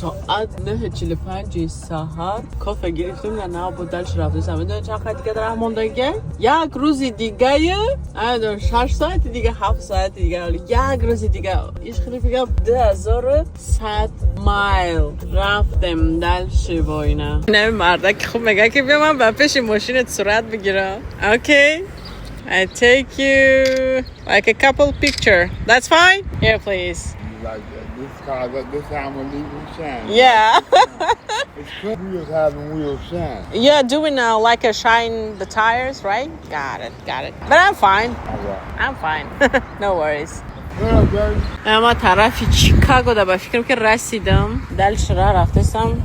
ساعت 9:45 سحر کافه گرفتیم و نه بودلش رفتیم. میدونی چند خیلی دیگه دارم مونده؟ یک روزی دیگه 6 ساعت دیگه 7 ساعت دیگه یک روزی دیگه ایش خیلی بگم 2100 مایل رفتم دلش با اینا. نه مردک خوب میگه که بیا من با پیش ماشینت صورت بگیرم. اوکی I take you like a couple picture. That's fine? Here, please. Like this car, this time will leave them shine. Yeah. It's good wheels having wheels shine. You're doing like a shine the tires, right? Got it. But I'm fine. All right. I'm fine. No worries. What up, baby? اما طرف چیکاگو دا با فکرم که رسیدم دلش را رفتستم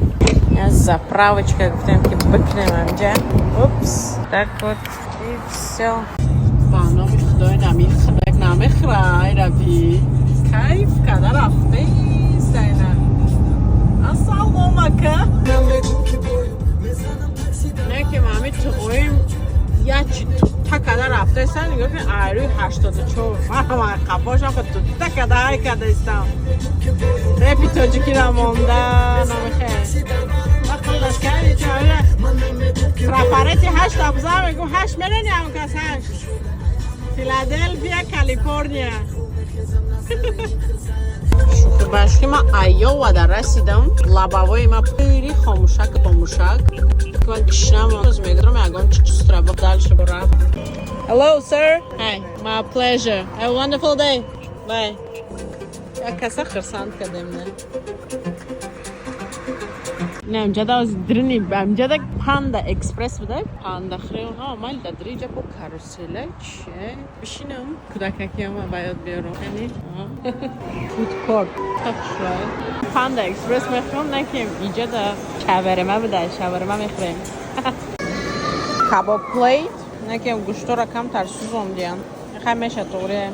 از زپراوچکا گفتم که بکنم همجا. اوپس دکت ایفسو بانام خدای نمیخرای ربی کیف کده رفته سینه السلام علیکم نه که مامی تویم یا چی تو تکده رفته سن نگاه کن ایروی 84 من خفاشم که تو تکده های کده استم رپی تاجیکی را مانده نمیخیر وقتی دست کردی چه پرپرتی 8 ابزار میگم 8 میلیونی هم کس 8 فیلادلفیا کالیفرنیا شوخی باشکی ما ایوا در رسیدم لبوای ما پیری خاموشک من گشنم از میگرم اگان چیز را بدلش برام. Hello sir. Hi. My pleasure. Have a wonderful day. Bye. یا کسا خرساند کردیم نه امجا دا از درنی امجا دا پاندا اکسپرس بده پاندا خریون ها مال دا دریجا با کاروسله چه بشینم کودککی هم باید بیارم یعنی فود کورت پاندا اکسپرس میخوام نکیم اینجا دا شاورما بده شاورما میخوریم کباب پلیت نکیم گوشتو را کم ترسوزم دیان خیلی میشه طوره